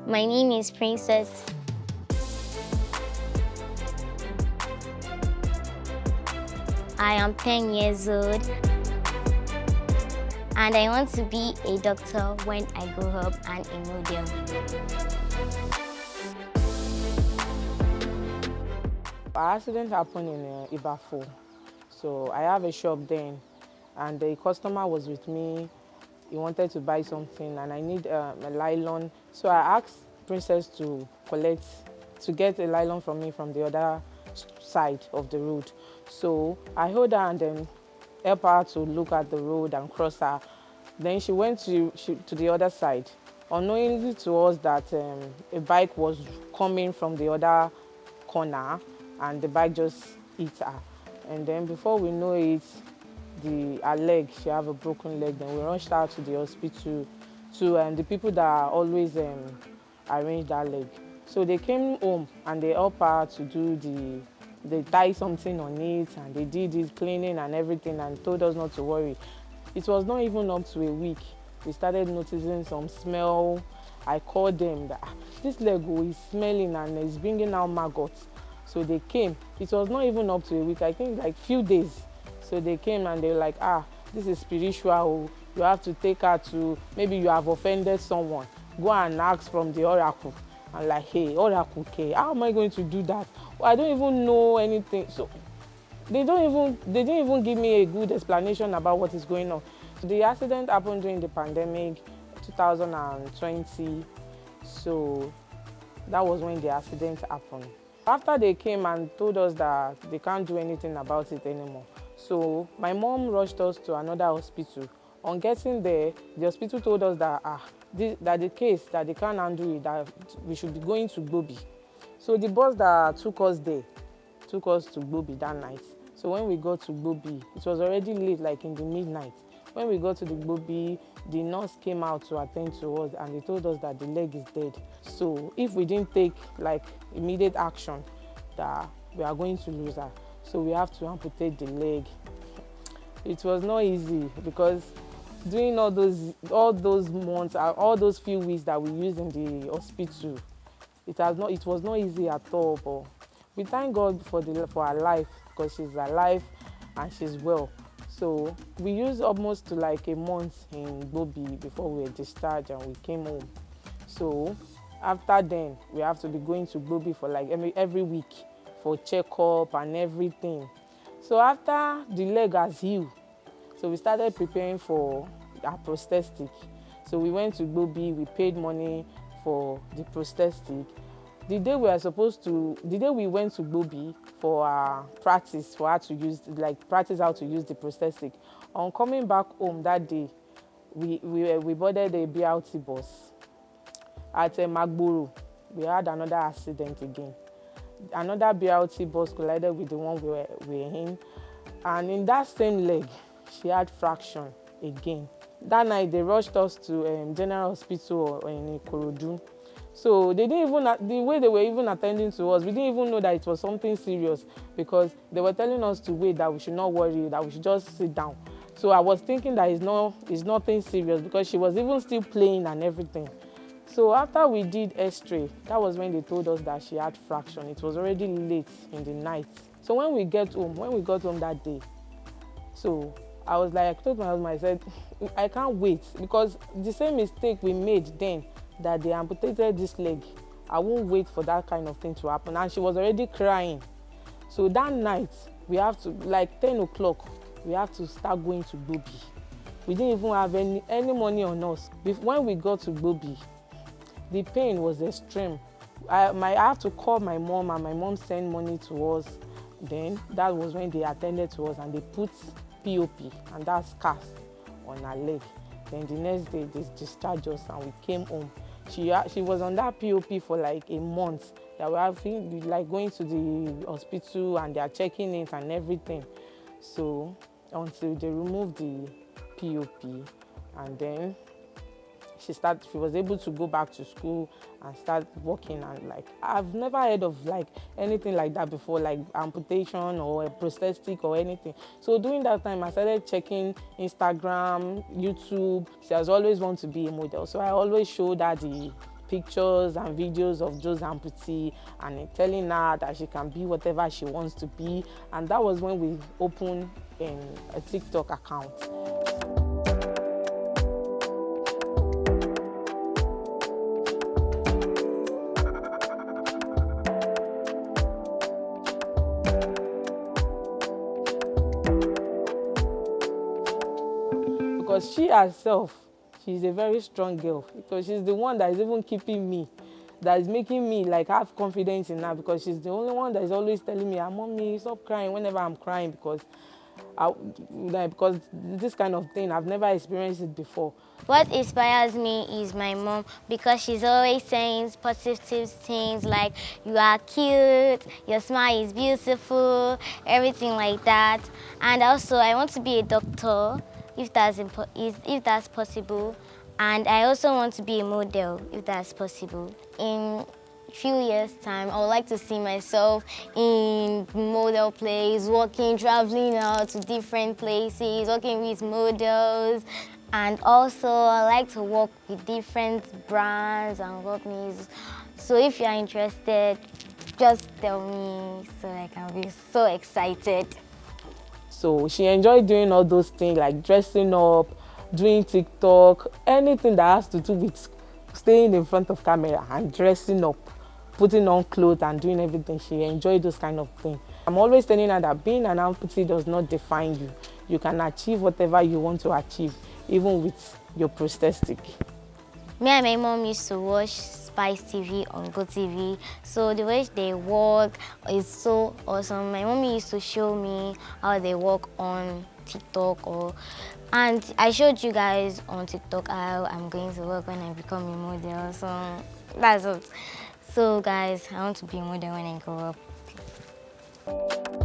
My name is Princess. I am 10 years old. And I want to be a doctor when I grow up and a model. Our accident happened in Ibafo. So I have a shop then, and the customer was with me. He wanted to buy something, and I need a nylon. So I asked Princess to get a nylon from me from the other side of the road. So I hold her and then help her to look at the road and cross her. Then she went to the other side, unknowingly to us that a bike was coming from the other corner, and the bike just hit her. And then before we know it, her leg, she have a broken leg. Then we rushed her to the hospital to the people that always arrange that leg. So they came home and they helped her to do they tied something on it, and they did it, cleaning and everything, and told us not to worry. It was not even up to a week. We started noticing some smell. I called them that this leg is smelling and it's bringing out maggots. So they came. It was not even up to a week, I think like few days. So they came and they were like, this is spiritual. You have to take her to, maybe you have offended someone. Go and ask from the oracle. I'm like, hey, oracle, okay, how am I going to do that? Well, I don't even know anything. So they didn't even give me a good explanation about what is going on. The accident happened during the pandemic, 2020. So that was when the accident happened. After they came and told us that they can't do anything about it anymore, so my mom rushed us to another hospital. On getting there, the hospital told us that that the case, that they can't handle it, that we should be going to Gbobi. So the bus that took us there took us to Gbobi that night. So when we got to Gbobi, it was already late, like in the midnight. When we got to the Gbobi, the nurse came out to attend to us, and they told us that the leg is dead. So if we didn't take like immediate action, that we are going to lose her. So we have to amputate the leg. It was not easy because during all those months, all those few weeks that we used in the hospital, it was not easy at all. But we thank God for her life, because she's alive and she's well. So we used almost to like a month in Gbobi before we were discharged and we came home. So after then, we have to be going to Gbobi for like every week for checkup and everything. So after the leg has healed, so we started preparing for our prosthetic. So we went to Gbobi, we paid money for the prosthetic. The day we went to Gbobi for our practice, for her to practice how to use the prosthetic. On coming back home that day, we boarded a BRT bus. At Magboro, we had another accident again. Another BRT bus collided with the one we were in, and in that same leg, she had fraction again. That night, they rushed us to General Hospital in Ikorodu. So they didn't even, the way they were even attending to us, we didn't even know that it was something serious, because they were telling us to wait, that we should not worry, that we should just sit down. So I was thinking that it's nothing serious, because she was even still playing and everything. So after we did X-ray, that was when they told us that she had fraction. It was already late in the night. So when we got home that day, so I was like, I told my husband, I said, I can't wait, because the same mistake we made then, that they amputated this leg, I won't wait for that kind of thing to happen. And she was already crying. So that night, we have to, like 10 o'clock, we have to start going to Gbobi. We didn't even have any money on us. When we got to Gbobi, the pain was extreme. I have to call my mom, and my mom sent money to us. Then that was when they attended to us and they put POP, and that's cast on her leg. Then the next day they discharged us and we came home. She was on that POP for like a month. That we have been like going to the hospital and they are checking it and everything. So until they removed the POP, and then she was able to go back to school and start working. And like, I've never heard of like anything like that before, like amputation or a prosthetic or anything. So during that time, I started checking Instagram, YouTube. She has always wanted to be a model, so I always showed her the pictures and videos of those amputee and telling her that she can be whatever she wants to be. And that was when we opened a TikTok account. Because she herself, she's a very strong girl, because she's the one that is even keeping me, that is making me like have confidence in her, because she's the only one that is always telling me, "Mommy, stop crying," whenever I'm crying, because this kind of thing, I've never experienced it before. What inspires me is my mom, because she's always saying positive things like, "You are cute, your smile is beautiful," everything like that. And also I want to be a doctor if that's possible. And I also want to be a model if that's possible. In few years' time, I would like to see myself in model plays, working, traveling out to different places, working with models. And also, I like to work with different brands and companies. So if you are interested, just tell me so I can be so excited. So she enjoyed doing all those things like dressing up, doing TikTok, anything that has to do with staying in front of camera and dressing up, putting on clothes and doing everything. She enjoyed those kind of things. I'm always telling her that being an amputee does not define you. You can achieve whatever you want to achieve, even with your prosthetic. Me and my mom used to watch Spice TV on Go TV. So the way they work is so awesome. My mommy used to show me how they work on TikTok, and I showed you guys on TikTok how I'm going to work when I become a model. So that's it. So guys, I want to be a model when I grow up.